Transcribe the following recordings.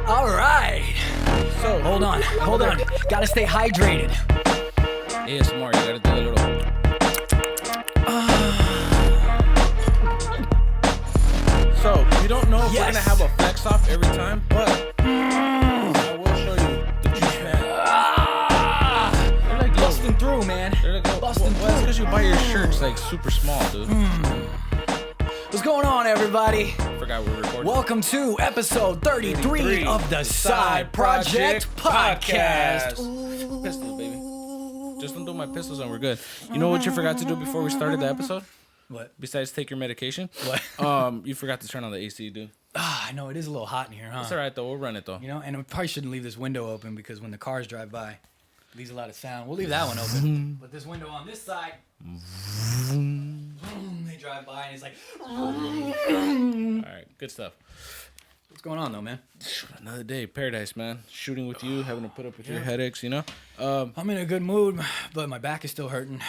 All right. So Hold on. Gotta stay hydrated. ASMR, you gotta do a little. So we don't know if we're gonna have a flex off every time, but I will show you the juice man. They're like Busting through, man. They're like busting well, that's through. because you buy your shirts like super small, dude. What's going on, everybody? Forgot we were recording. Welcome to episode 33 of the Side Project Podcast. Pistols, baby. Just don't do my pistols and we're good. You know what you forgot to do before we started the episode? What? Besides take your medication? What? You forgot to turn on the AC, dude. I know it is a little hot in here, huh? It's all right, though. We'll run it, though. You know, and we probably shouldn't leave this window open because when the cars drive by, it leaves a lot of sound. We'll leave that one open. But this window on this side, they drive by and it's like... All right, good stuff. What's going on, though, man? Another day, paradise, man. Shooting with you, having to put up with your headaches, you know? I'm in a good mood, but my back is still hurting.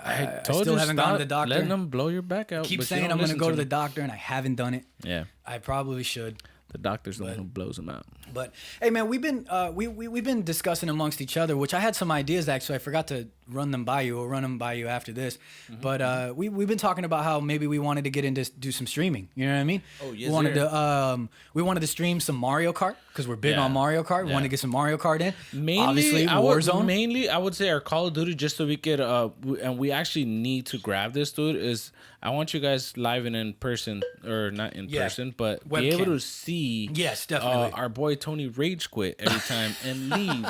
I still haven't gone to the doctor. Letting them blow your back out. Keep but saying I'm going to go to the doctor, and I haven't done it. Yeah. I probably should. The doctor's the one who blows them out. But hey, man, we've been discussing amongst each other, which I had some ideas actually. I forgot to run them by you. We'll run them by you after this. Mm-hmm. But we've been talking about how maybe we wanted to get into do some streaming. You know what I mean? Oh yes. We wanted to stream some Mario Kart because we're big on Mario Kart. We wanted to get some Mario Kart in. Obviously, Warzone. I would say our Call of Duty, just so we could and we actually need to grab this, dude. Is I want you guys live and in person, or not in person, but Webcam. be able to see. Yes, definitely. Our boy Tony rage quit every time and leave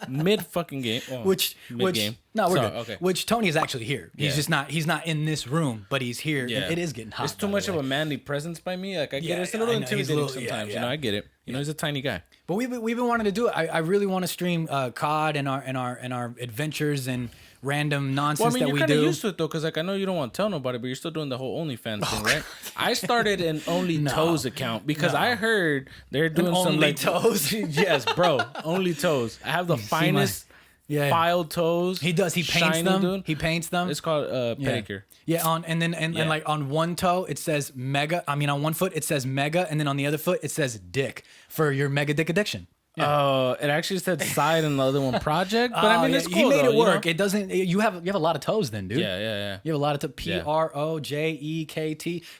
mid fucking game. Oh, mid game. No, we're good. Okay. Which Tony is actually here. He's just not. He's not in this room, but he's here. Yeah. It is getting hot. It's too much of a manly presence by me. Like I get it. It's a little intimidating sometimes. You know, I get it. You know, he's a tiny guy. But we've been wanting to do it. I really want to stream COD and our adventures and random nonsense that we do. You're kind of used to it though, because like I know you don't want to tell nobody, but you're still doing the whole OnlyFans thing, right? I started an Only Toes account because I heard they're doing some Only like Toes. Yes, bro, Only Toes. I have the finest filed toes. He does. He paints them. Dude. He paints them. It's called pedicure. Yeah, and like on one toe it says mega. I mean, on one foot it says mega, and then on the other foot it says dick for your mega dick addiction. Yeah. It actually said side and the other one project, but I mean it's cool. He made though, it work. You know? It doesn't. You have a lot of toes then, dude. Yeah. You have a lot of Projekt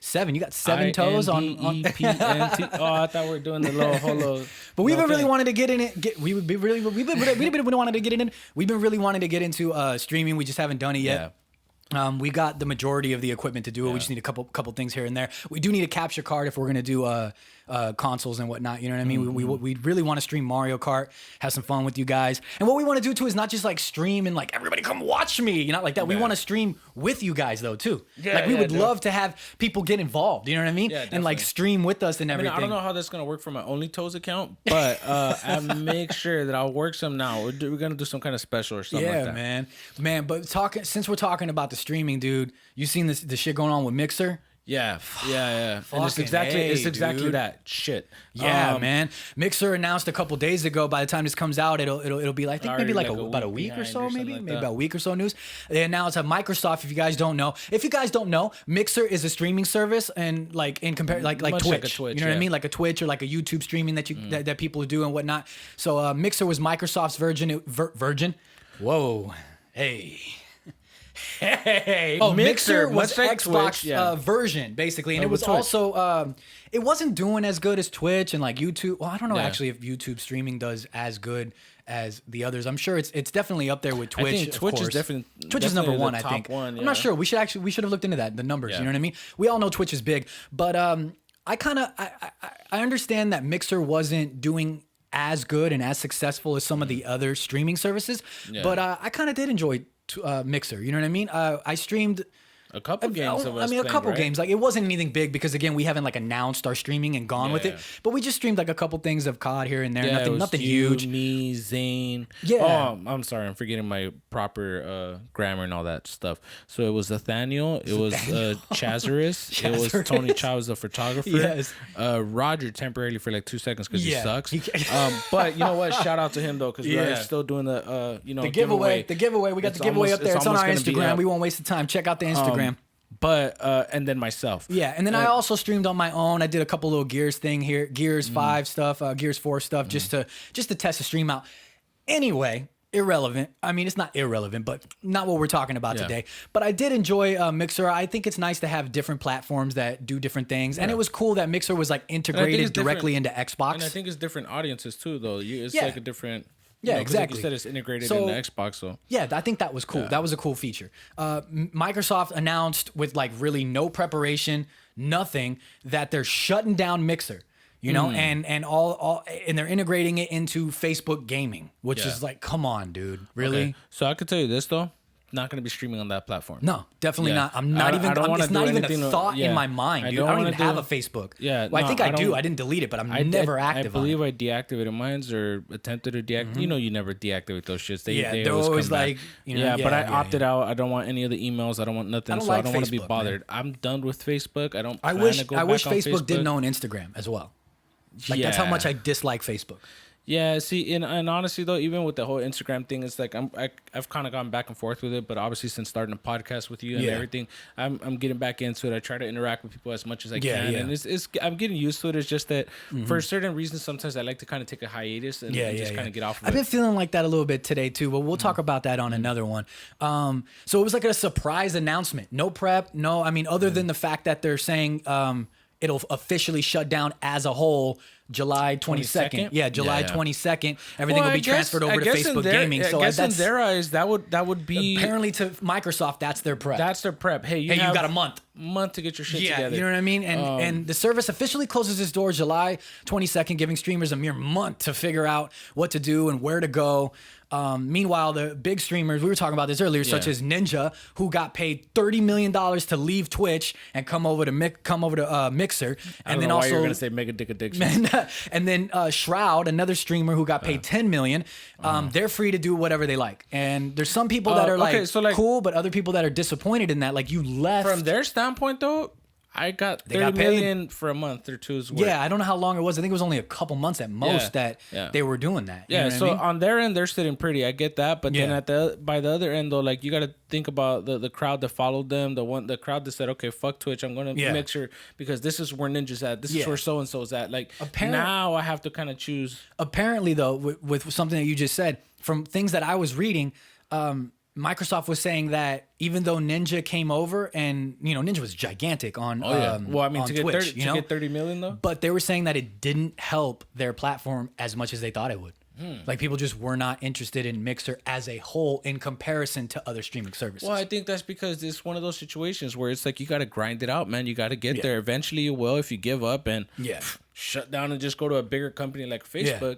7. You got 7 toes on. E-P-N-T. Oh, I thought we were doing the little holo. But we've been really wanting to get in it. We've been really wanting to get in it. We've been really wanting to get into streaming. We just haven't done it yet. Yeah. We got the majority of the equipment to do it. We just need a couple things here and there. We do need a capture card if we're gonna do consoles and whatnot. You know what I mean? Mm-hmm. We really want to stream Mario Kart, have some fun with you guys. And what we want to do too is not just like stream and like everybody come watch me, you know, like that. Yeah. We want to stream with you guys though too. Yeah, like we would love to have people get involed. You know what I mean? Yeah, and like stream with us and everything. I don't know how that's gonna work for my Only Toes account, but I make sure that I'll work some now. We're gonna do some kind of special or something like that. Yeah, man. But since we're talking about the streaming, dude, you seen the shit going on with Mixer? Yeah. And it's exactly that shit. Yeah, man. Mixer announced a couple days ago. By the time this comes out, it'll be like, I think maybe like about a week or so, maybe about a week or so news. They announced that Microsoft. If you guys don't know, Mixer is a streaming service and like in compare like Twitch. Like a Twitch. You know what I mean? Like a Twitch or like a YouTube streaming that that people do and whatnot. So Mixer was Microsoft's Virgin. Whoa, hey. Mixer was Xbox version basically, and it was also it wasn't doing as good as Twitch and like YouTube. Well, I don't know actually if YouTube streaming does as good as the others. I'm sure it's definitely up there with Twitch. I think Twitch is Twitch is number one. I think. I'm not sure. We should have looked into that. The numbers. You know what I mean? We all know Twitch is big, but I understand that Mixer wasn't doing as good and as successful as some of the other streaming services, but I kind of did enjoy Mixer, you know what I mean? I streamed a couple games of us. A couple games. Like it wasn't anything big because again we haven't like announced our streaming and gone with it. But we just streamed like a couple things of COD here and there. Yeah, nothing huge. Me, Zane. Yeah. Oh, I'm sorry. I'm forgetting my proper grammar and all that stuff. So it was Nathaniel. It was Chazarus. It was Tony Chow was the photographer. Yes. Roger temporarily for like 2 seconds because he sucks. But you know what? Shout out to him though because we're still doing the the giveaway. The giveaway. We got the giveaway up there. It's on our Instagram. We won't waste the time. Check out the Instagram. But and then myself. Yeah, and then I also streamed on my own. I did a couple little Gears thing here, Gears 5 stuff, Gears 4 stuff, just to test the stream out. Anyway, irrelevant. I mean, it's not irrelevant, but not what we're talking about today. But I did enjoy Mixer. I think it's nice to have different platforms that do different things, and it was cool that Mixer was like integrated directly into Xbox. And I think it's different audiences too, though. It's like a different. Yeah, exactly. Like you said, it's integrated into Xbox. So yeah, I think that was cool. That was a cool feature. Microsoft announced with like really no preparation, nothing, that they're shutting down Mixer. You know, and they're integrating it into Facebook gaming, which is like, come on, dude, really? Okay. So I could tell you this though. Not going to be streaming on that platform. No, definitely not. I'm not even. It's not even a thought in my mind, dude. I don't even have a Facebook. Yeah, well, I think I do. I didn't delete it, but I'm never active. I believe I deactivated mine or attempted to deactivate. You never deactivate those shits. They're always like, but I opted out. I don't want any of the emails. I don't want nothing. I don't want to be bothered. Man. I'm done with Facebook. I don't. I wish Facebook didn't own Instagram as well. Like that's how much I dislike Facebook. Yeah, see, and honestly though, even with the whole Instagram thing, it's like I've kind of gone back and forth with it, but obviously since starting a podcast with you and everything, I'm getting back into it. I try to interact with people as much as I can, and it's I'm getting used to it. It's just that for certain reasons, sometimes I like to kind of take a hiatus and just kind of get off of it. I've been feeling like that a little bit today too, but we'll talk about that on another one. So it was like a surprise announcement, no prep, no. I mean, other than the fact that they're saying it'll officially shut down as a whole July 22nd. Yeah, July 22nd. Everything will be transferred over to Facebook Gaming. So I guess in their eyes, that would be apparently to Microsoft. That's their prep. That's their prep. Hey, you got a month to get your shit together. You know what I mean? And the service officially closes its doors July 22nd, giving streamers a mere month to figure out what to do and where to go. Meanwhile, the big streamers, we were talking about this earlier, such as Ninja, who got paid $30 million to leave Twitch and come over to Mixer, and then also you're gonna say Mega Dick Addiction. And then Shroud, another streamer who got paid $10 million. They're free to do whatever they like. And there's some people that are cool, but other people that are disappointed in that. Like you left. From their standpoint, though, I got $30 million for a month or two's work. Yeah, I don't know how long it was. I think it was only a couple months at most that they were doing that. Yeah, you know so what I mean? on their end, they're sitting pretty. I get that, but then by the other end, though, like you got to think about the crowd that followed them, the crowd that said, okay, fuck Twitch, I'm going to make sure because this is where Ninja's at, this is where so and so's at. Like now, I have to kind of choose. Apparently, though, with something that you just said, from things that I was reading. Microsoft was saying that even though Ninja came over and, Ninja was gigantic on well, I mean, to Twitch, get 30 million though? But they were saying that it didn't help their platform as much as they thought it would. Like people just were not interested in Mixer as a whole in comparison to other streaming services. Well, I think that's because it's one of those situations where it's like you got to grind it out, man. You got to get there. Eventually you will if you give up and shut down and just go to a bigger company like Facebook.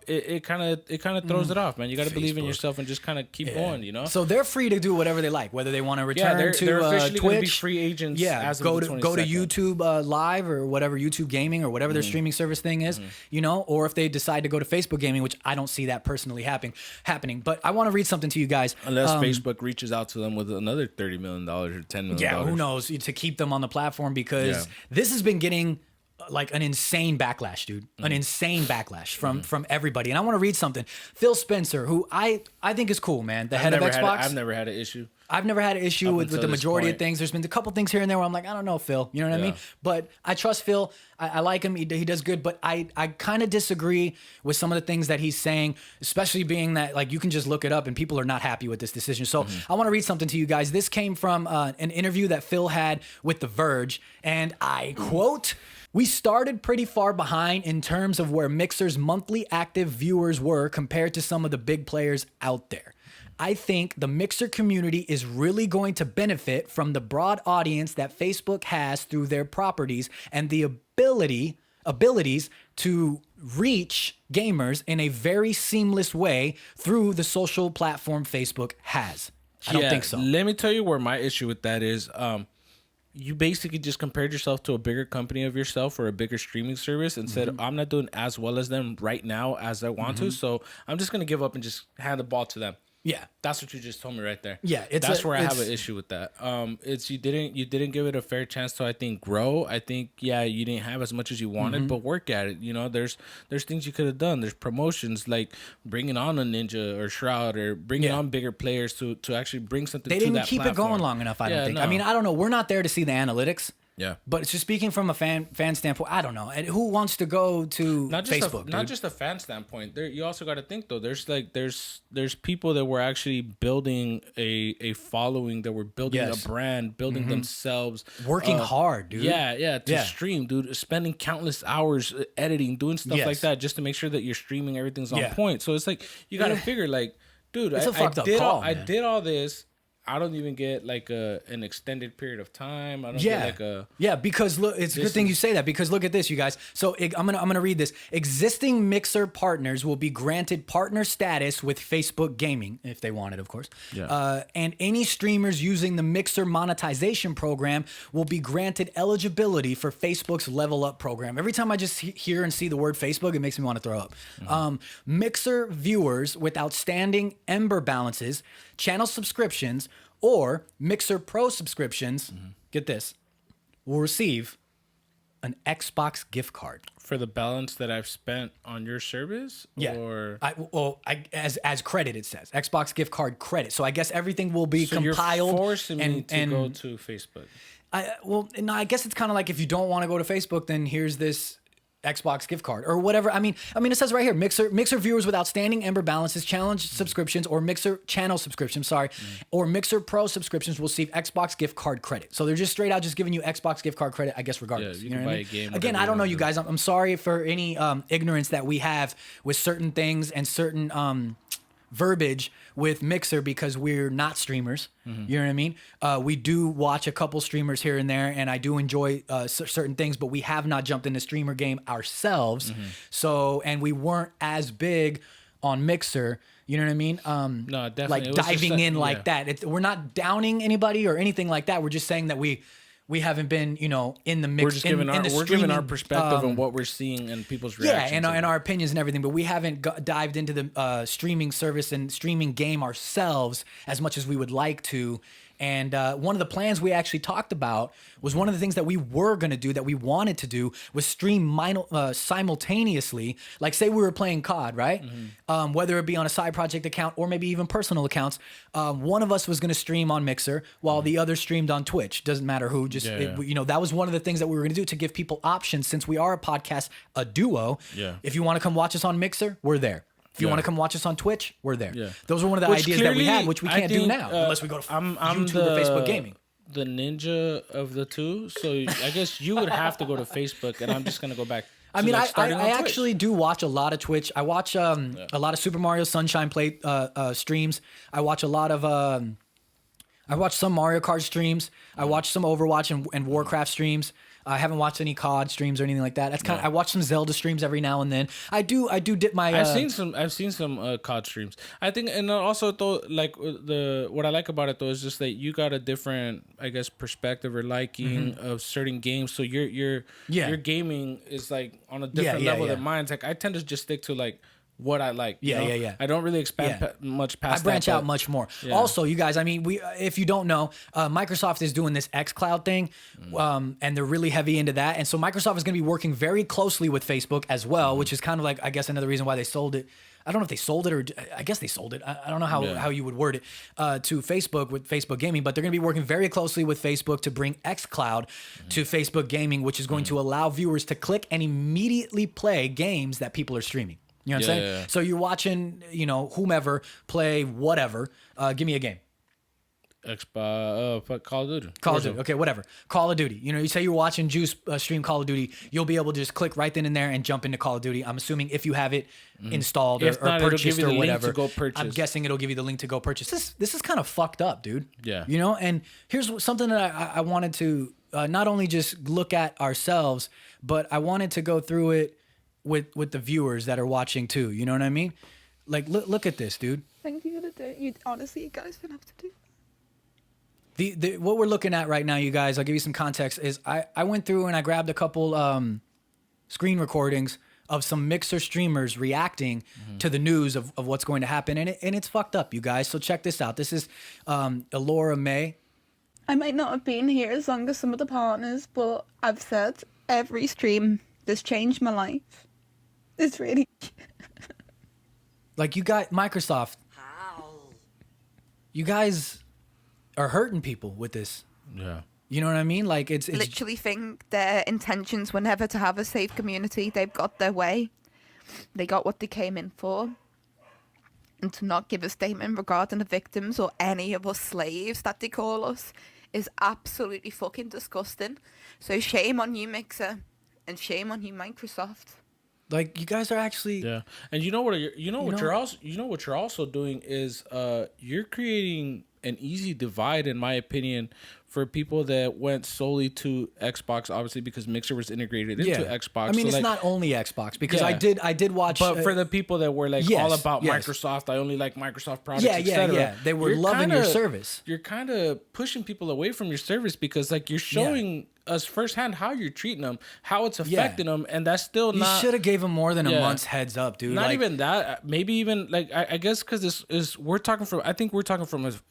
It kind of throws it off, man. You got to believe in yourself and just kind of keep going, So they're free to do whatever they like, whether they want to return they're to Twitch, be free agents. Yeah, go to YouTube Live or whatever, YouTube Gaming or whatever their streaming service thing is, or if they decide to go to Facebook Gaming, which I don't see that personally happening. But I want to read something to you guys. Unless Facebook reaches out to them with another $30 million or $10 million. Yeah, who knows, to keep them on the platform because this has been getting like an insane backlash, dude. An insane backlash from everybody. And I want to read something. Phil Spencer, who I think is cool, man. The head of Xbox. I've never had an issue. I've never had an issue with the majority of things. There's been a couple things here and there where I'm like, I don't know, Phil. You know what I mean? But I trust Phil. I like him. He does good. But I kind of disagree with some of the things that he's saying, especially being that like you can just look it up and people are not happy with this decision. So I want to read something to you guys. This came from an interview that Phil had with The Verge. And I quote, "We started pretty far behind in terms of where Mixer's monthly active viewers were compared to some of the big players out there. I think the Mixer community is really going to benefit from the broad audience that Facebook has through their properties and the abilities to reach gamers in a very seamless way through the social platform Facebook has." I don't think so. Let me tell you where my issue with that is. You basically just compared yourself to a bigger company of yourself or a bigger streaming service and said, I'm not doing as well as them right now as I want to. So I'm just going to give up and just hand the ball to them. Yeah. That's what you just told me right there. Yeah, that's where I have an issue with that. It's you didn't give it a fair chance to, I think, grow. I think you didn't have as much as you wanted, but work at it. You know, there's things you could have done. There's promotions like bringing on a Ninja or Shroud or bringing on bigger players to actually bring something. They didn't keep it going long enough. I don't think. No. I mean, I don't know. We're not there to see the analytics. Yeah, but just speaking from a fan standpoint, I don't know. And who wants to go to Facebook? Not just a fan standpoint. There, you also got to think though. There's people that were actually building a following, that were building a brand, building themselves, working hard, dude. To stream, dude, spending countless hours editing, doing stuff like that, just to make sure that you're streaming, everything's on point. So it's like you got to figure, like, dude, I did all this. I don't even get like an extended period of time. I don't get like because look, it's a good thing you say that, because look at this, you guys. So I'm gonna read this. Existing Mixer partners will be granted partner status with Facebook Gaming if they want it, of course. Yeah. And any streamers using the Mixer monetization program will be granted eligibility for Facebook's Level Up program. Every time I just hear and see the word Facebook, it makes me want to throw up. Mixer viewers with outstanding Ember balances, channel subscriptions, or Mixer Pro subscriptions, get this, will receive an Xbox gift card. For the balance that I've spent on your service? Yeah. Or as credit, it says. Xbox gift card credit. So I guess everything will be compiled. You're forcing me to go to Facebook. I guess it's kind of like, if you don't want to go to Facebook, then here's this Xbox gift card or whatever. I mean, it says right here, Mixer viewers with outstanding Ember balances, challenge subscriptions, or Mixer channel subscriptions, or Mixer Pro subscriptions will receive Xbox gift card credit. So they're just straight out just giving you Xbox gift card credit, I guess, regardless. Yeah, you can buy a game. Again, I don't know, you guys. I'm sorry for any ignorance that we have with certain things and certain verbiage with Mixer, because we're not streamers. You know what I mean? We do watch a couple streamers here and there, and I do enjoy certain things, but we have not jumped in the streamer game ourselves. So, and we weren't as big on Mixer. You know what I mean? No, definitely. Like diving in like that. We're not downing anybody or anything like that. We're just saying that we haven't been, in the mix. We're just giving our perspective on what we're seeing and people's reactions. Yeah, and our opinions and everything, but we haven't dived into the streaming service and streaming game ourselves as much as we would like to. And one of the plans we actually talked about was one of the things that we were going to do, that we wanted to do, was stream simultaneously. Like, say we were playing COD, right? Whether it be on a side project account or maybe even personal accounts. One of us was going to stream on Mixer while the other streamed on Twitch. Doesn't matter who. Just that was one of the things that we were going to do, to give people options, since we are a podcast, a duo. Yeah. If you want to come watch us on Mixer, we're there. If you want to come watch us on Twitch, we're there. Yeah. Those were one of the ideas that we had, which we can't do now unless we go to YouTube or Facebook Gaming. The ninja of the two, so I guess you would have to go to Facebook, and I'm just going to go back. I mean, I actually do watch a lot of Twitch. I watch a lot of Super Mario Sunshine play streams. I watch a lot of I watch some Mario Kart streams. I watch some Overwatch and Warcraft streams. I haven't watched any COD streams or anything like that. That's kind of. I watch some Zelda streams every now and then. I do dip my. I've seen some COD streams. I think, and also though, like what I like about it though is just that you got a different, I guess, perspective or liking of certain games. So your gaming is like on a different level than mine. It's like I tend to just stick to like what I like. Yeah. I don't really expand much past that. I branch out much more. Yeah. Also, you guys, I mean, if you don't know, Microsoft is doing this xCloud thing, and they're really heavy into that. And so Microsoft is going to be working very closely with Facebook as well, which is kind of like, I guess, another reason why they sold it. I don't know if they sold it, or I guess they sold it. I don't know how you would word it to Facebook with Facebook Gaming, but they're going to be working very closely with Facebook to bring xCloud to Facebook Gaming, which is going to allow viewers to click and immediately play games that people are streaming. You know what I'm saying? Yeah. So you're watching, whomever play whatever. Give me a game. Call of Duty. Call of Duty. Okay, whatever. Call of Duty. You say you're watching Juice stream Call of Duty, you'll be able to just click right then and there and jump into Call of Duty. I'm assuming if you have it installed or purchased or whatever. I'm guessing it'll give you the link to go purchase. This is kind of fucked up, dude. Yeah. And here's something that I wanted to not only just look at ourselves, but I wanted to go through it with the viewers that are watching too. You know what I mean? Like, look at this, dude. Thank you for the day. Honestly, you guys don't have to do. What we're looking at right now, you guys, I'll give you some context, is I went through and I grabbed a couple screen recordings of some Mixer streamers reacting to the news of what's going to happen, and it's fucked up, you guys. So check this out. This is Elora May. I might not have been here as long as some of the partners, but I've said every stream that's changed my life. It's really... Like, you got Microsoft. You guys are hurting people with this. Yeah. You know what I mean? Like, it's literally think their intentions were never to have a safe community. They've got their way. They got what they came in for. And to not give a statement regarding the victims or any of us slaves that they call us is absolutely fucking disgusting. So shame on you, Mixer, and shame on you, Microsoft. Like, you guys are actually... Yeah. And what you're also doing is you're creating an easy divide, in my opinion, for people that went solely to Xbox, obviously because Mixer was integrated into Xbox. I mean, so it's like, not only Xbox, because I did watch... But for the people that were like all about Microsoft, I only like Microsoft products, yeah. They were loving your service. You're kind of pushing people away from your service because like you're showing us firsthand how you're treating them, how it's affecting them, and that's still not... You should have gave them more than a month's heads up, dude. Not even that. Maybe even like I guess because this is we're talking from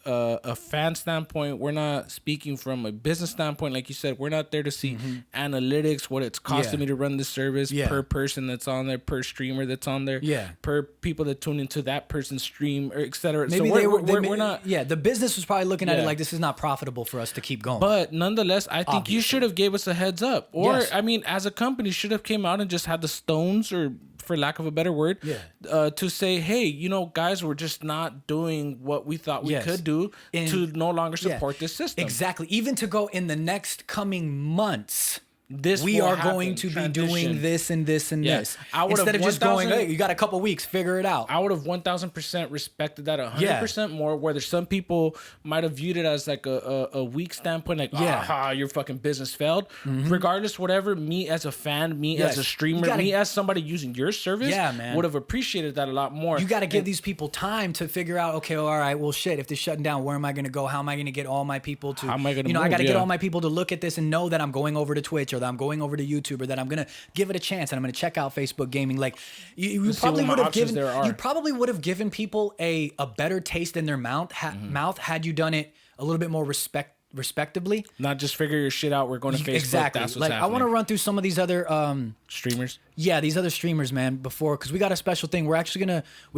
a fan standpoint. We're not speaking from a business standpoint, like you said. We're not there to see analytics, what it's costing me to run this service per person that's on there, per streamer that's on there, per people that tune into that person's stream, or etc. Maybe so we're not. Yeah, the business was probably looking at it like, this is not profitable for us to keep going. But nonetheless, I think you should have gave us a heads up, or I mean, as a company, should have came out and just had the stones, or for lack of a better word, to say, hey, you know, guys, we're just not doing what we thought we could do to no longer support this system. Exactly. Even to go in the next coming months, we are going to be doing this and this and this. Instead of just going, hey, you got a couple weeks, figure it out. I would have 1,000% respected that 100% more, whether some people might have viewed it as like a weak standpoint, like, your fucking business failed. Regardless, whatever, me as a fan, me as a streamer, me as somebody using your service, would have appreciated that a lot more. You got to give these people time to figure out, okay, all right, well, shit, if this shutting down, where am I going to go? How am I going to get all my people to, I got to get all my people to look at this and know that I'm going over to Twitch, or that I'm going over to YouTube, or that I'm gonna give it a chance and I'm gonna check out Facebook Gaming. Like, you probably would have given people a better taste in their mouth had you done it a little bit more respectably. Not just figure your shit out. We're going to Facebook. Exactly. That's what's like, happening. I want to run through some of these other streamers. Yeah, these other streamers, man, because we got a special thing. We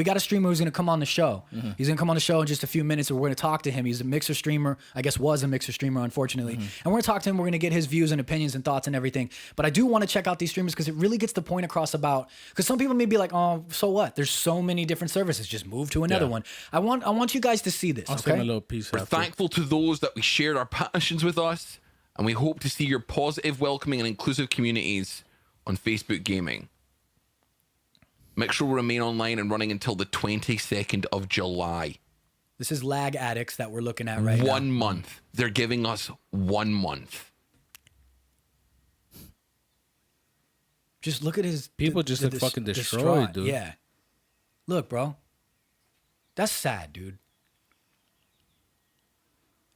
got a streamer who's going to come on the show. He's going to come on the show in just a few minutes, and we're going to talk to him. He's a Mixer streamer, I guess was a Mixer streamer, unfortunately. And we're going to talk to him. We're going to get his views and opinions and thoughts and everything. But I do want to check out these streamers because it really gets the point across because some people may be like, oh, so what? There's so many different services. Just move to another one. I want you guys to see this, I'll send a little piece. We're thankful to those that we shared our passions with us, and we hope to see your positive, welcoming, and inclusive communities on Facebook Gaming. Mixer will remain online and running until the 22nd of July. This is Lag Addicts that we're looking at right now. 1 month. They're giving us 1 month. Just look at his... People just look fucking destroyed, dude. Yeah. Look, bro. That's sad, dude.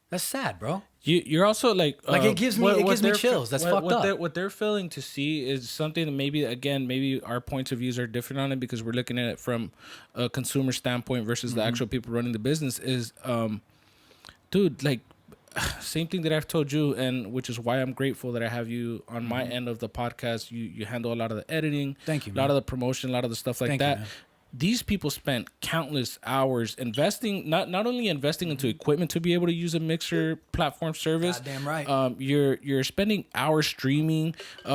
That's sad, bro. You're also like it gives me chills. That's fucked up. What they're failing to see is something that maybe our points of views are different on it because we're looking at it from a consumer standpoint versus the actual people running the business. Is dude, like, same thing that I've told you, and which is why I'm grateful that I have you on my end of the podcast. You handle a lot of the editing, thank you, a lot of the promotion, a lot of the stuff like that. These people spent countless hours investing, not only investing into equipment to be able to use a Mixer platform service. Goddamn right. You're spending hours streaming.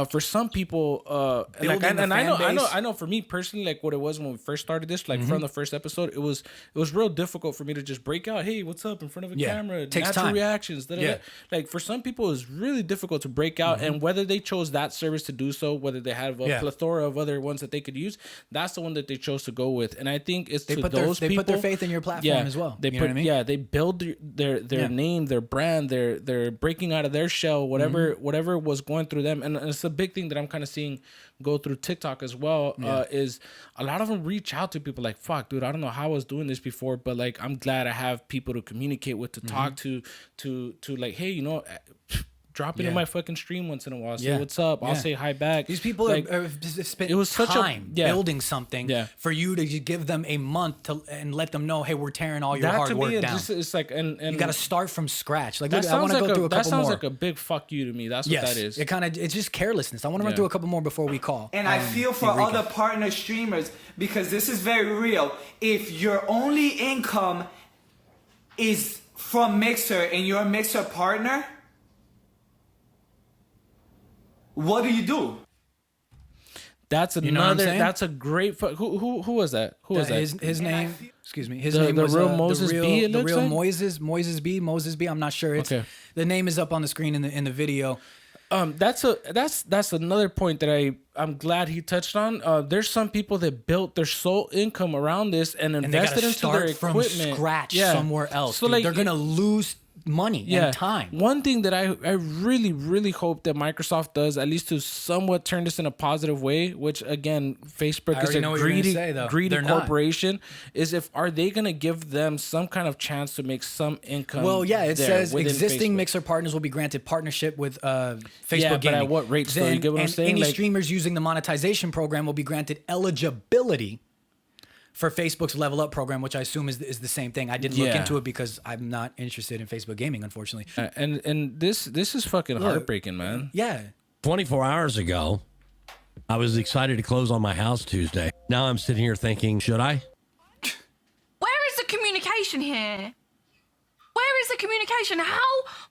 For some people, I know for me personally, like what it was when we first started this, like from the first episode, it was real difficult for me to just break out, hey, what's up in front of a camera, takes natural time. Reactions. Like for some people, it's really difficult to break out, and whether they chose that service to do so, whether they have a plethora of other ones that they could use, that's the one that they chose to go with. And I think it's they put their faith in your platform as well. They they build their name, their brand, they're breaking out of their shell, whatever was going through them. And it's a big thing that I'm kind of seeing go through TikTok as well. Is a lot of them reach out to people like, fuck, dude, I don't know how I was doing this before, but like I'm glad I have people to communicate with, to talk to like, hey, you know, drop into my fucking stream once in a while. Say Yeah. what's up. I'll Yeah. say hi back. These people Like, have spent it was such a- time yeah. building something for you to give them a month to and let them know, hey, we're tearing all your that hard to work me, down. it's like, and You got to start from scratch. Like, that look, I want sounds to like go through a that couple sounds more. like a big fuck you to me. That's what that is. It's just carelessness. I want to run Yeah. through a couple more before we call. And I feel for Enrique. other partner streamers, because this is very real. If your only income is from Mixer and you're a Mixer partner, what do? That's You know what I'm another. saying? That's a great. Who was that? Who was that? His name, excuse me. His The- name the was real Moses the real, B, it the looks real like? Moses B. I'm not sure. It's Okay. The name is up on the screen in the video. That's another point that I'm glad he touched on. There's some people that built their sole income around this and And they invested got to into their start equipment from scratch Yeah. somewhere else. So dude. like They're gonna lose money and time. One thing that I really, really hope that Microsoft does, at least to somewhat turn this in a positive way, which again, Facebook I is already a know what you're gonna say, though. greedy They're not. corporation, is are they going to give them some kind of chance to make some income? Well, yeah, it there says within existing Facebook? Mixer partners will be granted partnership with Facebook Yeah, but Gaming. at what rates, though? You get what I'm and saying? Any Like- streamers using the monetization program will be granted eligibility for Facebook's Level Up program, which I assume is the same thing. I didn't look Yeah. into it because I'm not interested in Facebook Gaming, unfortunately. And this is fucking heartbreaking, man. Yeah. 24 hours ago, I was excited to close on my house Tuesday. Now I'm sitting here thinking, should I? Where is the communication here? Where is the communication? How?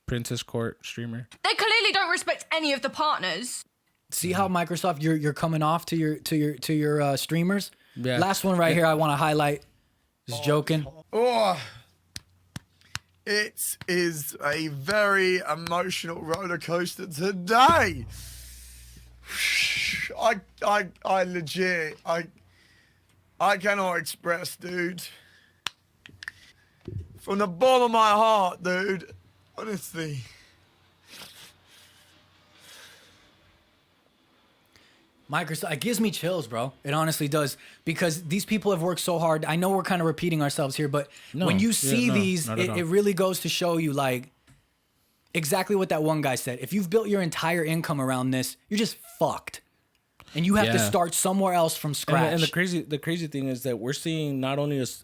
Princess Court streamer. They clearly don't respect any of the partners. See how Microsoft you're coming off to your streamers. Yeah. Last one right here I want to highlight. Just joking. Oh, it is a very emotional roller coaster today. I legit, I cannot express, dude. From the bottom of my heart, dude. Honestly. Microsoft, it gives me chills, bro. It honestly does, because these people have worked so hard. I know we're kind of repeating ourselves here, but when you see these, it really goes to show you like exactly what that one guy said. If you've built your entire income around this, you're just fucked. And you have to start somewhere else from scratch. And the crazy thing is that we're seeing not only this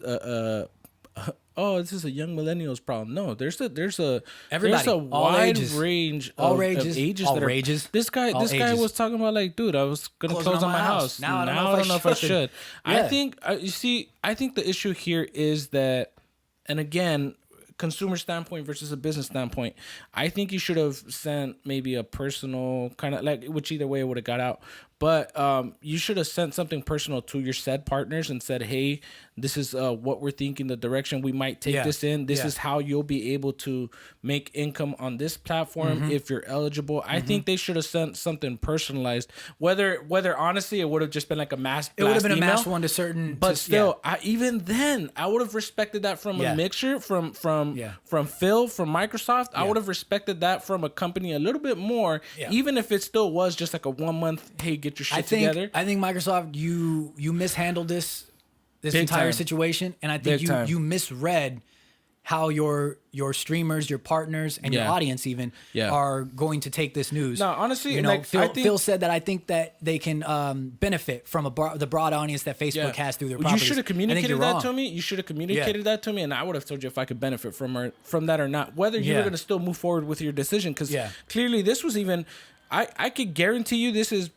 is a young millennials problem. No, there's a Everybody, all wide ages. range All of rages. ages All that are rages. This guy All guy ages. was talking about like, dude, I was gonna Closing close on on my my house. house. Now I don't know if I should. I Yeah. think you see, I think the issue here is that, and again, consumer standpoint versus a business standpoint, I think you should have sent maybe a personal kind of like, which either way it would have got out. But you should have sent something personal to your said partners and said, hey, this is what we're thinking, the direction we might take this in. This is how you'll be able to make income on this platform if you're eligible. I think they should have sent something personalized. Whether honestly it would have just been like a mass blast it would have been a email, mass one to certain. but still, even then, I would have respected that from a mixer, from Phil, from Microsoft. I would have respected that from a company a little bit more, even if it still was just like a 1 month, hey, get your shit together. I think Microsoft, you mishandled this Big entire time. situation, and I think Big time. you misread how your streamers, your partners, and your audience even are going to take this news. No, honestly, you know, like, I think Phil said that I think that they can benefit from the broad audience that Facebook has through their properties. You should have I think communicated you're that wrong. to me. You should have communicated that to me, and I would have told you if I could benefit from that or not. Whether you were going to still move forward with your decision, because clearly this was even. I could guarantee you this is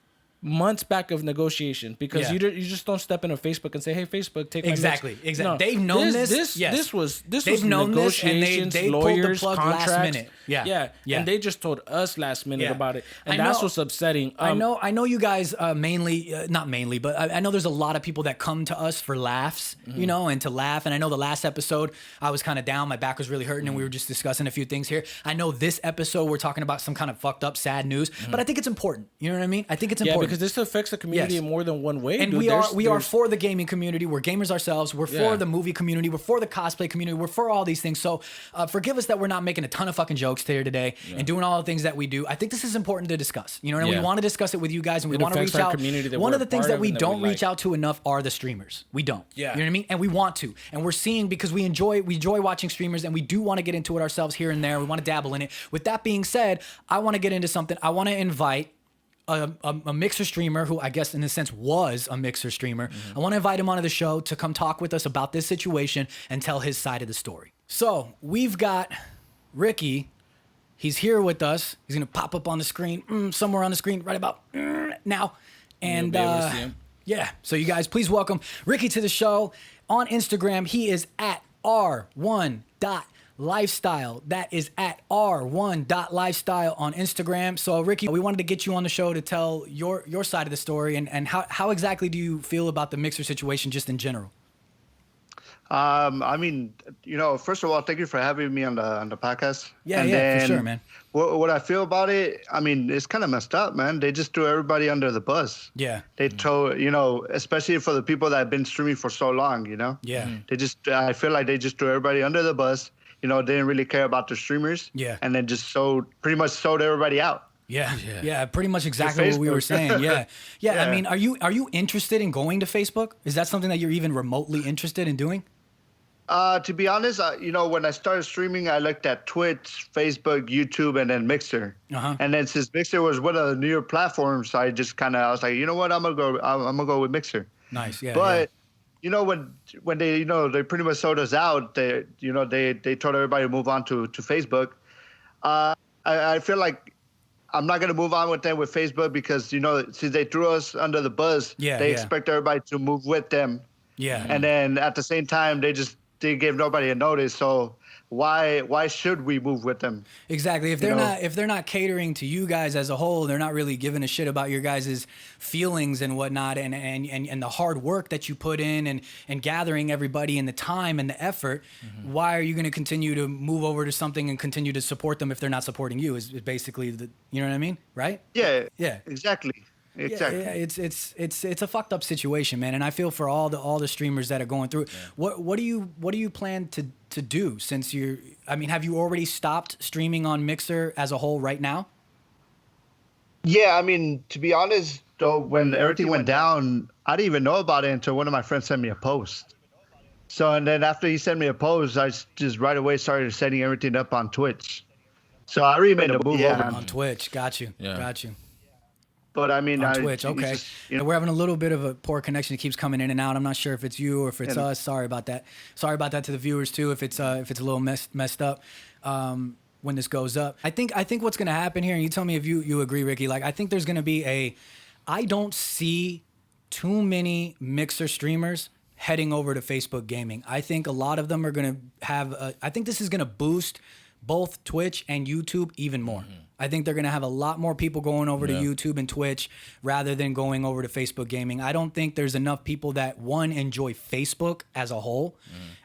months back of negotiation, because you just don't step into Facebook and say, hey, Facebook, take my Exactly. No, They've known this. This was They've known this, and negotiations, they lawyers, pulled the plug contracts. last minute. Yeah. And they just told us last minute about it, and that's what's upsetting. I know you guys mainly, not mainly, but I know there's a lot of people that come to us for laughs, you know, and to laugh. And I know the last episode I was kind of down, my back was really hurting, and we were just discussing a few things here. I know this episode we're talking about some kind of fucked up, sad news, but I think it's important. You know what I mean? I think it's important. because this affects the community in more than one way. And dude. we are for the gaming community. We're gamers ourselves. We're for the movie community. We're for the cosplay community. We're for all these things. So forgive us that we're not making a ton of fucking jokes here today and doing all the things that we do. I think this is important to discuss. You know, and we want to discuss it with you guys, and we want to reach out. One of the things that we don't reach out to enough are the streamers. We don't. Yeah. You know what I mean? And we want to. And we're seeing, because we enjoy watching streamers, and we do want to get into it ourselves here and there. We want to dabble in it. With that being said, I want to get into something. I want to invite a Mixer streamer who I guess in a sense was a Mixer streamer. I want to invite him onto the show to come talk with us about this situation and tell his side of the story. So we've got Ricky. He's here with us. He's going to pop up on the screen, somewhere on the screen right about now. And You'll be able to see him. yeah, so you guys please welcome Ricky to the show. On Instagram, he is at r1.lifestyle. That is at r1.lifestyle on Instagram. So Ricky, we wanted to get you on the show to tell your side of the story, and how exactly do you feel about the Mixer situation just in general? I mean, you know, first of all, thank you for having me on the podcast. Yeah, for sure, man. What I feel about it, I mean, it's kind of messed up, man. They just threw everybody under the bus. Yeah. They throw, you know, especially for the people that have been streaming for so long, you know? Yeah. I feel like they just threw everybody under the bus. You know, they didn't really care about the streamers. Yeah. And then just pretty much sold everybody out. Yeah, pretty much exactly what we were saying. Yeah. I mean, are you interested in going to Facebook? Is that something that you're even remotely interested in doing? To be honest, you know, when I started streaming, I looked at Twitch, Facebook, YouTube, and then Mixer. And then since Mixer was one of the newer platforms, I was like, you know what, I'm gonna go with Mixer. Nice, yeah. But you know, when they, you know, they pretty much sold us out, they told everybody to move on to Facebook. I feel like I'm not gonna move on with them with Facebook because, you know, since they threw us under the bus, they expect everybody to move with them. Yeah. And then at the same time, they gave nobody a notice. So why should we move with them? Exactly. If they're not catering to you guys as a whole, they're not really giving a shit about your guys' feelings and whatnot, and the hard work that you put in and gathering everybody and the time and the effort. Why are you going to continue to move over to something and continue to support them if they're not supporting you? Is basically you know what I mean, right? Yeah. Yeah. Exactly. Yeah, it's a fucked up situation, man, and I feel for all the streamers that are going through it. What do you plan to do since have you already stopped streaming on Mixer as a whole right now? Yeah, I mean, to be honest, though, when everything went down, I didn't even know about it until one of my friends sent me a post. So, and then after he sent me a post, I just right away started setting everything up on Twitch. So I already made a move over on Twitch. Got you. But I mean, on Twitch, okay. We're having a little bit of a poor connection. It keeps coming in and out. I'm not sure if it's you or if it's us. Sorry about that. Sorry about that to the viewers too. If it's a little messed up when this goes up. I think what's gonna happen here, and you tell me if you agree, Ricky. Like I think there's gonna be I don't see too many Mixer streamers heading over to Facebook gaming. I think a lot of them are gonna have. I think this is gonna boost both Twitch and YouTube even more. I think they're going to have a lot more people going over to YouTube and Twitch rather than going over to Facebook gaming. I don't think there's enough people that, one, enjoy Facebook as a whole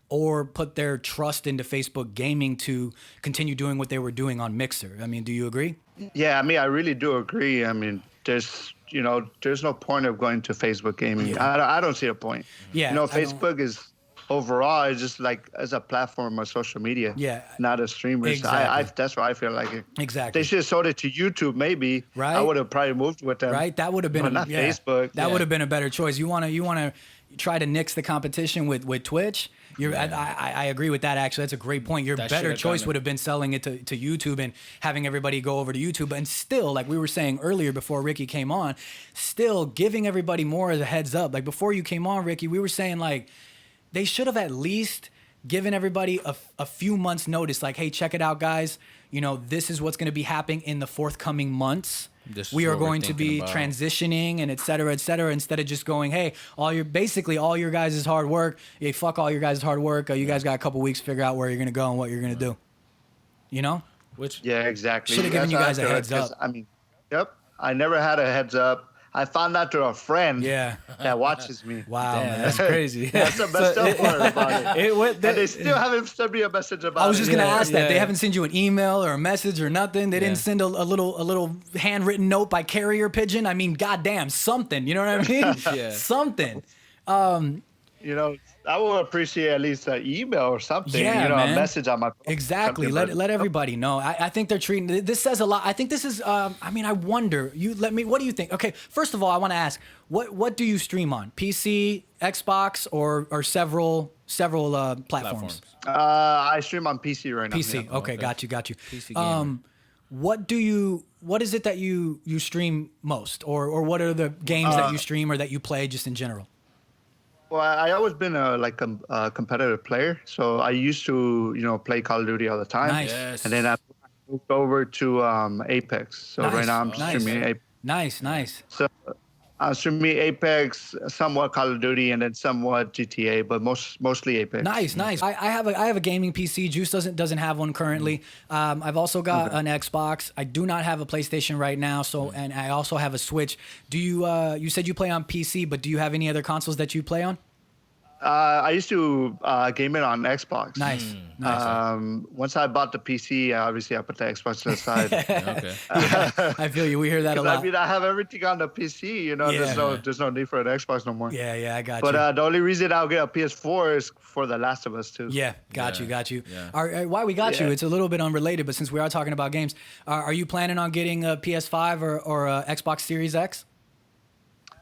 or put their trust into Facebook gaming to continue doing what they were doing on Mixer. I mean, do you agree? Yeah, I mean, I really do agree. I mean, there's no point of going to Facebook gaming. Yeah. I don't see a point. Yeah, Facebook is... Overall, it's just like as a platform of social media, not as streamers. Exactly. That's why I feel like it. Exactly. They should have sold it to YouTube, maybe. Right. I would have probably moved with them. Right. That would have been Facebook. That would have been a better choice. You want to try to nix the competition with Twitch. I agree with that. Actually, that's a great point. Your better choice would have been selling it to YouTube and having everybody go over to YouTube. And still, like we were saying earlier before Ricky came on, still giving everybody more of a heads up. Like before you came on, Ricky, we were saying like, they should have at least given everybody a few months notice. Like, hey, check it out, guys. You know, this is what's going to be happening in the forthcoming months. We are going to be transitioning and et cetera, instead of just going, hey, all your guys' hard work. Hey, fuck all your guys' hard work. You guys got a couple weeks to figure out where you're going to go and what you're going to do. You know? Yeah, exactly. Should have given you guys a heads up. I mean, I never had a heads up. I found out through a friend Yeah. that watches me. Wow, Damn, man. that's crazy. That's the messed up part about it. And And they still haven't sent me a message about it. I was just gonna ask that. They yeah. haven't sent you an email or a message or nothing. They didn't send a little handwritten note by carrier pigeon. I mean, goddamn, something. You know what I mean? Yeah. Something. You know, I would appreciate at least an email or something. Yeah, you know, man. a message on my phone. Exactly. Something, Let everybody know. I think they're treating this says a lot. I think this is. I mean, I wonder. What do you think? Okay. First of all, I want to ask what do you stream on? PC, Xbox, or several platforms? I stream on PC right now. PC. yeah. Okay, got you. PC gamer. What is it that you stream most, or what are the games that you stream or that you play just in general? Well, I always been a competitive player, so I used to play Call of Duty all the time. Nice. Yes. And then I moved over to Apex. So Nice. right now I'm streaming Apex. Nice. So I'm streaming Apex, somewhat Call of Duty, and then somewhat GTA, but mostly Apex. Nice. I have a gaming PC. Juice doesn't have one currently. I've also got an Xbox. I do not have a PlayStation right now. And I also have a Switch. Do you? You said you play on PC, but do you have any other consoles that you play on? I used to game it on Xbox. Nice. Once I bought the PC, obviously I put the Xbox to the side. Okay. I feel you. We hear that a lot. I mean, I have everything on the PC. There's no need for an Xbox no more. Yeah, I got you. But the only reason I'll get a PS4 is for The Last of Us 2. Yeah, got you. Yeah. Why we got you? Yeah. It's a little bit unrelated, but since we are talking about games, are you planning on getting a PS5 or a Xbox Series X?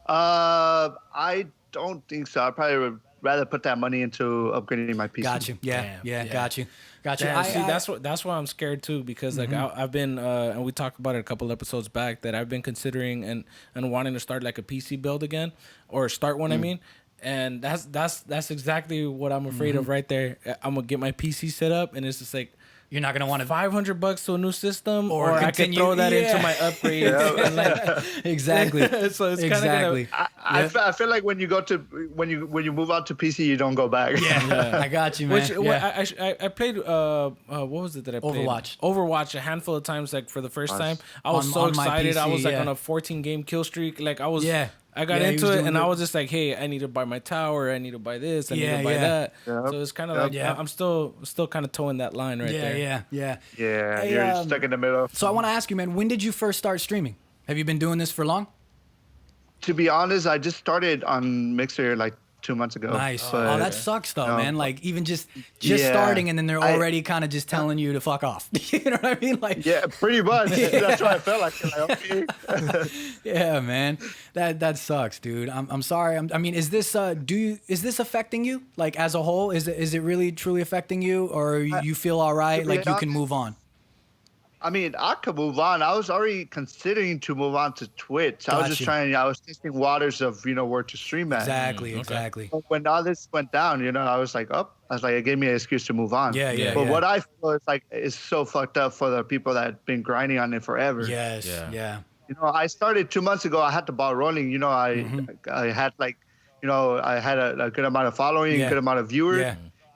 I don't think so. I probably would rather put that money into upgrading my PC. Got you. Damn. Yeah. Got you. Damn, that's why I'm scared too, because like I've been and we talked about it a couple episodes back that I've been considering and wanting to start like a PC build again, or start one. I mean, and that's exactly what I'm afraid of right there. I'm gonna get my PC set up, and it's just like, You're not gonna want to. $500 to a new system, Or or I can continue- throw that yeah. into my upgrades. And like, Exactly. so it's exactly. I feel like when you move out to PC, you don't go back. Yeah, I got you, man. I played what was it that I played? Overwatch a handful of times, like for the first time. I was so on my excited. I PC, was like yeah. on a 14 game kill streak. Like I was. Yeah. I got Yeah, he into was it doing and I good. was just like, hey, I need to buy my tower. I need to buy this. I need to buy Yeah. that. Yep. So it's kind of like Yeah. I'm still kind of towing that line right there. Yeah. Yeah, Hey, you're stuck in the middle. So I want to ask you, man, when did you first start streaming? Have you been doing this for long? To be honest, I just started on Mixer like 2 months ago. Nice. but- That sucks though, No. man. Like even just Yeah. starting and then they're already kind of just telling you to fuck off. You know what I mean? Like Yeah, pretty much. That's what I felt like. Okay. yeah, man. That sucks, dude. I'm sorry. I mean, is this is this affecting you like as a whole? Is it really truly affecting you, or you feel all right? be Like you can honest- move on? I mean, I could move on. I was already considering to move on to Twitch. I was just Gotcha. I was testing waters of, where to stream at. Exactly. But when all this went down, I was like, it gave me an excuse to move on. Yeah. But what I feel is like, it's so fucked up for the people that have been grinding on it forever. Yes. Yeah. Yeah. I started 2 months ago. I had the ball rolling. I had like, I had a good amount of following, Yeah. good amount of viewers. Yeah.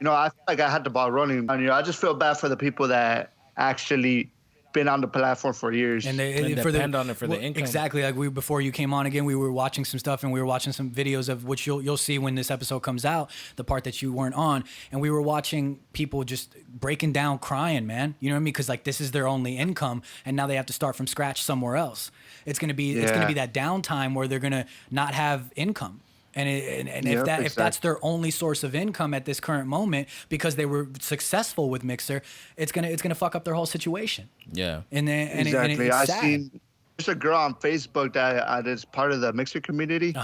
I feel like I had the ball rolling. And, I just feel bad for the people that actually been on the platform for years. And depend on it for the income. Exactly. Like before you came on again, we were watching some stuff and we were watching some videos of which you'll see when this episode comes out, the part that you weren't on, and we were watching people just breaking down, crying, man. You know what I mean? Because like this is their only income, and now they have to start from scratch somewhere else. It's gonna be that downtime where they're gonna not have income. And if that's their only source of income at this current moment because they were successful with Mixer, it's gonna fuck up their whole situation. Yeah. And Exactly. it's I sad. seen there's a girl on Facebook that is part of the Mixer community,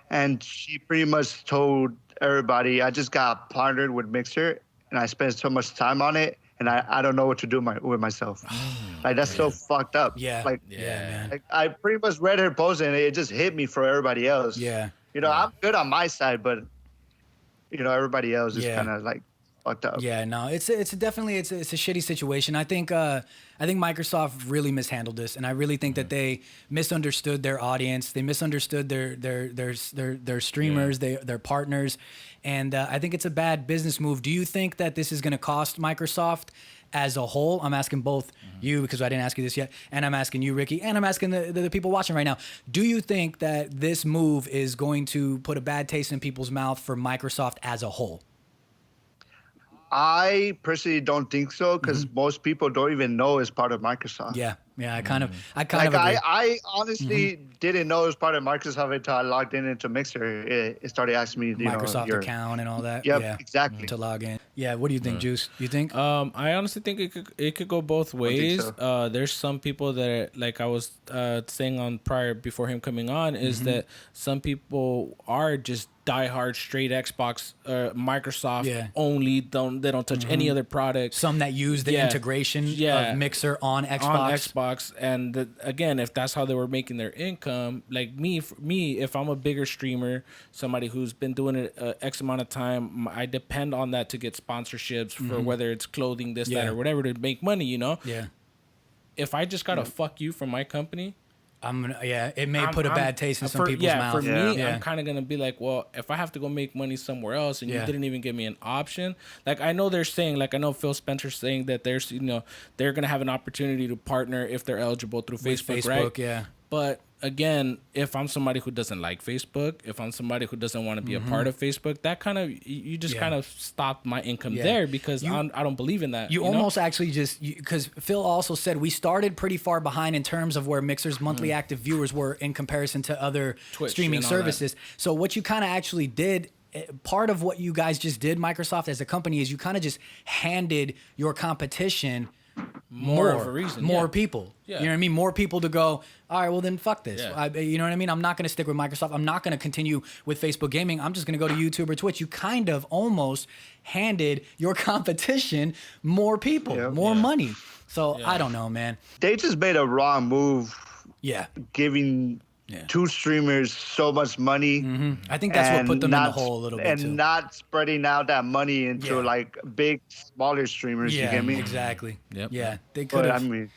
and she pretty much told everybody, "I just got partnered with Mixer, and I spent so much time on it, and I don't know what to do with myself." Like that's so fucked up. Yeah. Like, man. like I pretty much read her post, and it just hit me for everybody else. Yeah. I'm good on my side, but everybody else is kind of like fucked up. Yeah, no, it's definitely a shitty situation. I think Microsoft really mishandled this, and I really think that they misunderstood their audience. They misunderstood their streamers, their partners, and I think it's a bad business move. Do you think that this is going to cost Microsoft as a whole, I'm asking both you, because I didn't ask you this yet, and I'm asking you, Ricky, and I'm asking the people watching right now. Do you think that this move is going to put a bad taste in people's mouth for Microsoft as a whole? I personally don't think so, because most people don't even know it's part of Mixersoft. Yeah, I kind of agree. I honestly didn't know it was part of Microsoft until I logged into Mixer. It started asking me, Microsoft account and all that. Yep, yeah, exactly. To log in. Yeah, what do you think, Juice? You think? I honestly think it could go both ways. so. There's some people that are, like I was saying before him coming on, is that some people are just diehard straight Xbox, Microsoft only. They don't touch any other product. Some that use the integration of Mixer on Xbox. And again, if that's how they were making their income, like me, if I'm a bigger streamer, somebody who's been doing it X amount of time, I depend on that to get sponsorships for whether it's clothing, this, that, or whatever, to make money. Yeah. If I just got a fuck you from my company, it may put a bad taste in some people's mouth. For me, I'm kind of going to be like, well, if I have to go make money somewhere else and you didn't even give me an option, like I know they're saying, like I know Phil Spencer's saying that there's, they're going to have an opportunity to partner if they're eligible through Facebook, right? Yeah. But again, if I'm somebody who doesn't like Facebook, if I'm somebody who doesn't want to be a part of Facebook, that kind of, you just kind of stopped my income there, because I don't believe in that. You almost actually just, because Phil also said we started pretty far behind in terms of where Mixer's monthly active viewers were in comparison to other Twitch streaming and all services. that. So what you kind of actually did, part of what you guys just did, Microsoft as a company, is you kind of just handed your competition more people. Yeah. You know what I mean? More people to go, all right, well then fuck this. Yeah. You know what I mean? I'm not going to stick with Microsoft. I'm not going to continue with Facebook gaming. I'm just going to go to YouTube or Twitch. You kind of almost handed your competition more people, more money. So I don't know, man. They just made a wrong move. Yeah. Giving two streamers so much money. I think that's what put them in the hole a little bit, and not spreading out that money into like big, smaller streamers. You get me? Exactly. Yep. Yeah, they could have.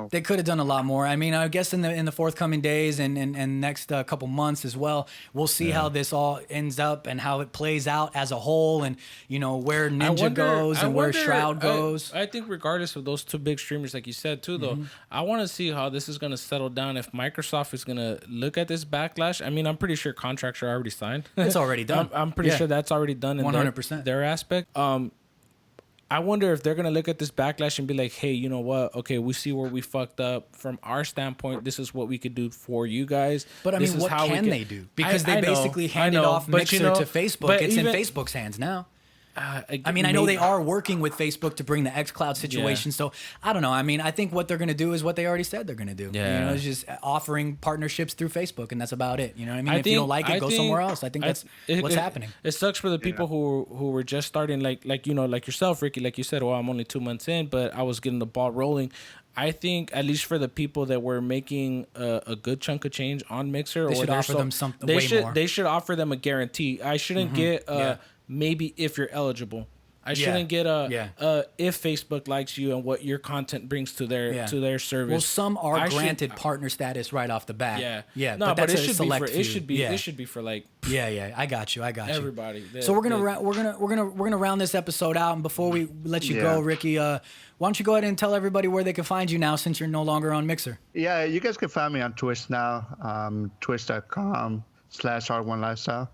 They could have done a lot more. I mean, I guess in the forthcoming days and next couple months as well, we'll see how this all ends up and how it plays out as a whole, and where Ninja goes and where Shroud goes. I think regardless of those two big streamers, like you said too, though, I want to see how this is going to settle down. If Microsoft is going to look at this backlash, I mean, I'm pretty sure contracts are already signed. It's already done. I'm pretty sure that's already done in 100%. their aspect. I wonder if they're going to look at this backlash and be like, hey, you know what? Okay, we see where we fucked up. From our standpoint, this is what we could do for you guys. But I mean, what can they do? Because they basically handed off Mixer to Facebook. It's in Facebook's hands now. I mean, I know they are working with Facebook to bring the xCloud situation. So I don't know. I mean, I think what they're going to do is what they already said they're going to do. Yeah. It's just offering partnerships through Facebook, and that's about it. You know what I mean? If you don't like it, go somewhere else. I think that's what's happening. It sucks for the people who were just starting, like yourself, Ricky. Like you said, well, I'm only 2 months in, but I was getting the ball rolling. I think at least for the people that were making a good chunk of change on Mixer, they should offer them something way more. They should offer them a guarantee. I shouldn't get maybe if you're eligible. I shouldn't get if Facebook likes you and what your content brings to their service. Well, some are granted partner status right off the bat. Yeah. No, but it should be for like. Yeah. I got you. Everybody. So we're gonna round this episode out, and before we let you go, Ricky, why don't you go ahead and tell everybody where they can find you now, since you're no longer on Mixer? Yeah, you guys can find me on Twitch now. Twitch.com/R1Lifestyle.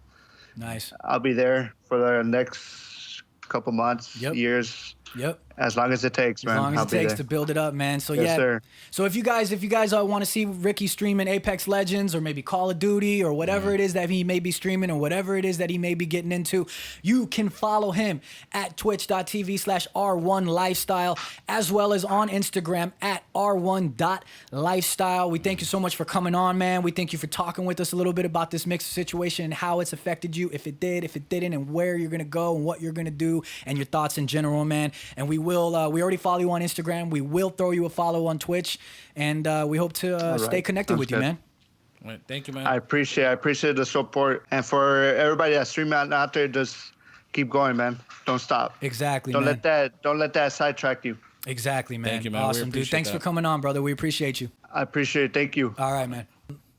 Nice. I'll be there for the next couple months, years. Yep. As long as it takes, man. As long as it takes to build it up, man. So yes, sir. So if you guys want to see Ricky streaming Apex Legends or maybe Call of Duty or whatever it is that he may be streaming or whatever it is that he may be getting into, you can follow him at twitch.tv/R1Lifestyle, as well as on Instagram at R1.lifestyle. We thank you so much for coming on, man. We thank you for talking with us a little bit about this Mixer situation and how it's affected you, if it did, if it didn't, and where you're gonna go and what you're gonna do and your thoughts in general, man. And we already follow you on Instagram. We will throw you a follow on Twitch, and we hope to stay connected with you, man. All right, thank you, man. I appreciate the support, and for everybody that's streaming out there, just keep going, man. Don't stop. Exactly. Don't let that sidetrack you. Exactly, man. Thank you, man. Awesome, dude. Thanks for coming on, brother. We appreciate you. I appreciate it. Thank you. All right, man.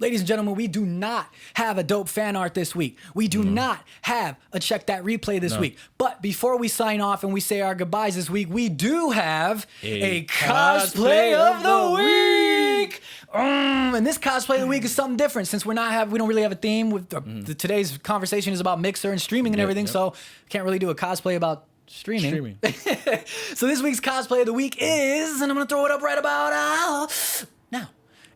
Ladies and gentlemen, we do not have a dope fan art this week. We do not have a Check That Replay this week. But before we sign off and we say our goodbyes this week, we do have a cosplay of the week. And this cosplay of the week is something different since we don't really have a theme. With today's conversation is about Mixer and streaming and everything, so can't really do a cosplay about streaming. So this week's cosplay of the week is, and I'm gonna throw it up right about now.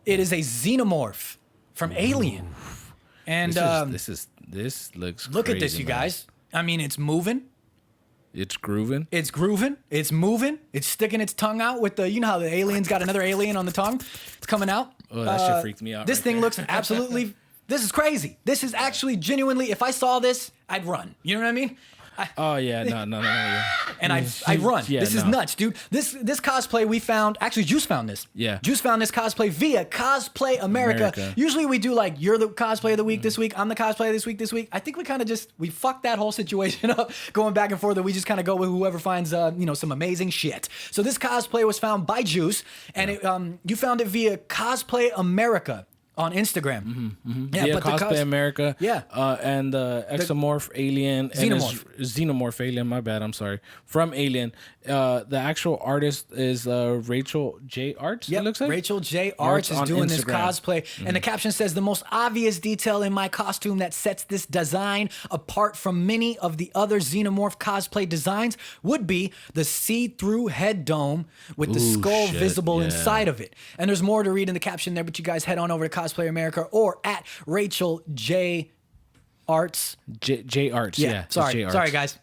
It is a xenomorph from Alien, and this looks. Look crazy, at this, you man. guys. I mean, it's moving. It's grooving. It's grooving. It's moving. It's sticking its tongue out with the. You know how the alien's got another alien on the tongue. It's coming out. Oh, that shit freaked me out. This right thing there. looks absolutely. This is crazy. This is actually genuinely. If I saw this, I'd run. You know what I mean? Oh yeah, no. Yeah. And I'd run. Yeah, this is nuts, dude. This cosplay we found. Actually, Juice found this. Yeah. Juice found this cosplay via Cosplay America. Usually we do like you're the cosplay of the week this week. I'm the cosplay of this week. I think we kind of we fucked that whole situation up going back and forth. That we just kind of go with whoever finds some amazing shit. So this cosplay was found by Juice, and you found it via Cosplay America on Instagram. Yeah, but Cosplay America. Yeah. And Exomorph Alien. Xenomorph Alien, my bad, I'm sorry. From Alien. The actual artist is Rachel J. Arts, it looks like. Rachel J. Arts is doing this cosplay. And the caption says, the most obvious detail in my costume that sets this design apart from many of the other Xenomorph cosplay designs would be the see-through head dome with the skull visible inside of it. And there's more to read in the caption there, but you guys head on over to Cosplay America or at Rachel J. Arts. J Arts, yeah. Sorry guys.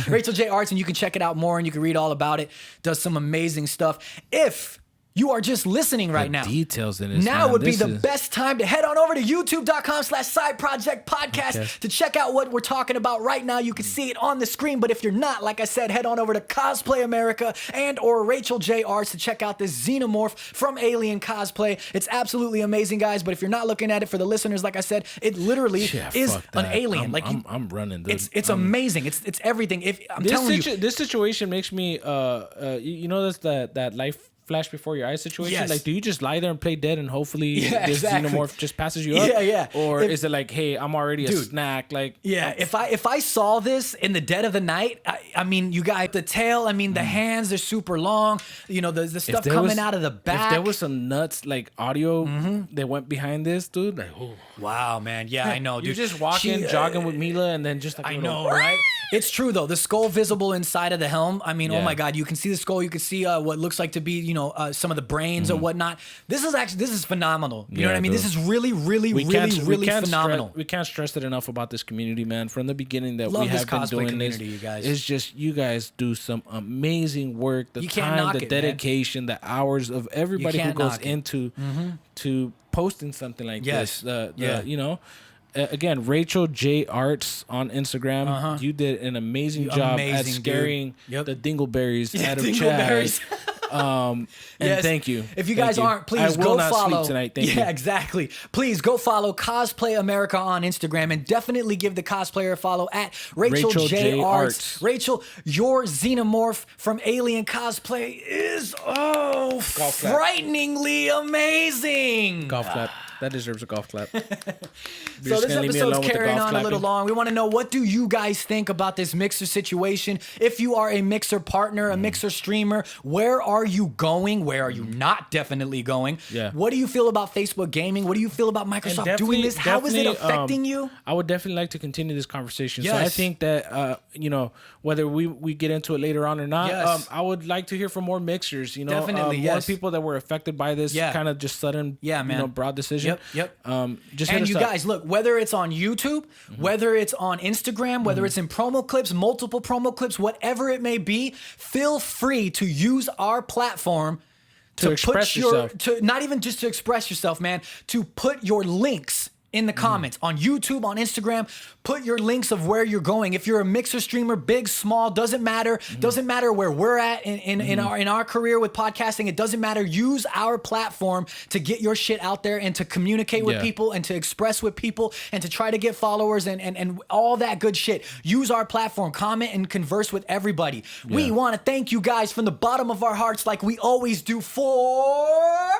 Rachel J. Arts, and you can check it out more and you can read all about it. Does some amazing stuff. If you are just listening right now. Details in this. Now would be the best time to head on over to youtube.com/sideprojectpodcast to check out what we're talking about right now. You can see it on the screen, but if you're not, like I said, head on over to Cosplay America and or Rachel J. Arts to check out this Xenomorph from Alien cosplay. It's absolutely amazing, guys, but if you're not looking at it, for the listeners, like I said, it literally is an alien. I'm running, dude. It's amazing. It's everything. I'm telling you. This situation makes me, you know, that life flash before your eyes situation. Yes. Like, do you just lie there and play dead and hopefully this xenomorph just passes you up? Yeah. Or is it like, hey, I'm already a snack? Like, if I saw this in the dead of the night, I mean, you got the tail. I mean, the hands, they're super long. You know, the stuff coming out of the back. If there was some nuts like audio that went behind this, dude, like, oh. Wow, man. Yeah, I know, dude. You're just walking, jogging with Mila, and then just like, I know, right? It's true though. The skull visible inside of the helm. I mean, oh my God, you can see the skull. You can see what looks like to be, you know, some of the brains or whatnot. This is phenomenal. You know what I mean? Dude. This is really phenomenal. We can't stress it enough about this community, man. From the beginning that Love we have been doing this, you guys. It's just you guys do some amazing work. The time, the dedication, the hours of everybody who goes into to posting something like this. You know. Again, Rachel J. Arts on Instagram. You did an amazing job at scaring the dingleberries out of Chad. And thank you. If you guys aren't, please go follow. Sleep tonight. Thank you. Exactly. Please go follow Cosplay America on Instagram and definitely give the cosplayer a follow at Rachel J. Arts. Rachel, your xenomorph from Alien cosplay is frighteningly amazing. Golf clap. That deserves a golf clap. So this episode's carrying on a little long. We want to know, what do you guys think about this Mixer situation? If you are a Mixer partner, a Mixer streamer, where are you going? Where are you not definitely going? Yeah. What do you feel about Facebook gaming? What do you feel about Microsoft doing this? How is it affecting you? I would definitely like to continue this conversation. Yes. So I think that, you know, whether we get into it later on or not, I would like to hear from more Mixers, you know, definitely, more people that were affected by this kind of just sudden, you know, broad decision. Yep. Just and you guys, look, whether it's on YouTube, whether it's on Instagram, whether it's in promo clips, multiple promo clips, whatever it may be, feel free to use our platform to express put yourself. not even just to express yourself, man, to put your links in the comments on YouTube, on Instagram. Put your links of where you're going. If you're a Mixer streamer, big, small, doesn't matter. Doesn't matter where we're at in our career with podcasting. It doesn't matter. Use our platform to get your shit out there and to communicate with people and to express with people and to try to get followers and all that good shit. Use our platform. Comment and converse with everybody. We want to thank you guys from the bottom of our hearts, like we always do, for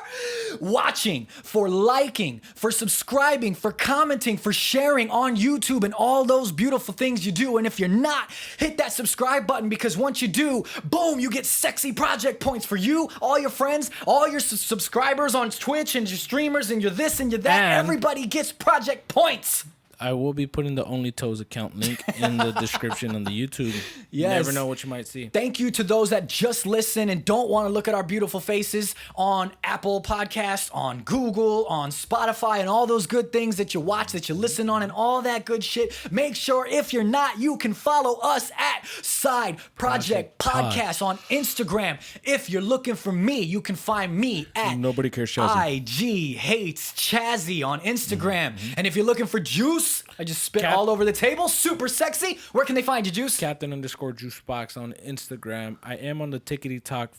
watching, for liking, for subscribing, for commenting, for sharing on YouTube and all those beautiful things you do. And if you're not, hit that subscribe button, because once you do, boom, you get sexy project points for you, all your friends, all your subscribers on Twitch and your streamers and your this and your that. And everybody gets project points. I will be putting the Only Toes account link in the description on the YouTube. You never know what you might see. Thank you to those that just listen and don't want to look at our beautiful faces on Apple Podcasts, on Google, on Spotify, and all those good things that you watch, that you listen on, and all that good shit. Make sure, if you're not, you can follow us at Side Project Podcast on Instagram. If you're looking for me, you can find me at Nobody Cares Chazzy. IG Hates Chazzy on Instagram. And if you're looking for Juice, I just spit all over the table. Super sexy. Where can they find you, Juice? Captain_Juicebox on Instagram. I am on the Tickety Talk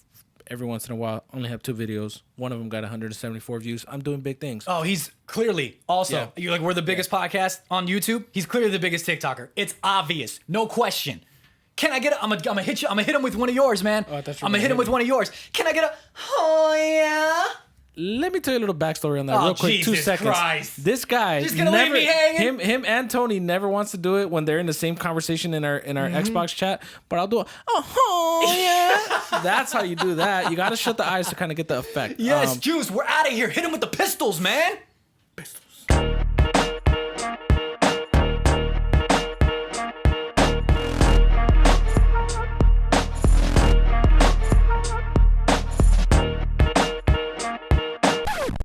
every once in a while. Only have 2 videos. One of them got 174 views. I'm doing big things. Oh, he's clearly also. You're like, we're the biggest podcast on YouTube. He's clearly the biggest TikToker. It's obvious. No question. Can I get a, I'm gonna hit you. I'm gonna hit him with one of yours, man. I'm gonna hit him with one of yours. Can I get a, oh yeah? Let me tell you a little backstory on that real quick. Jesus 2 seconds. Christ. This guy He's gonna leave me hanging. Him and Tony never wants to do it when they're in the same conversation in our Xbox chat. But I'll do it. Oh yeah. That's how you do that. You got to shut the eyes to kind of get the effect. Yes, Juice. We're out of here. Hit him with the pistols, man. Pistols.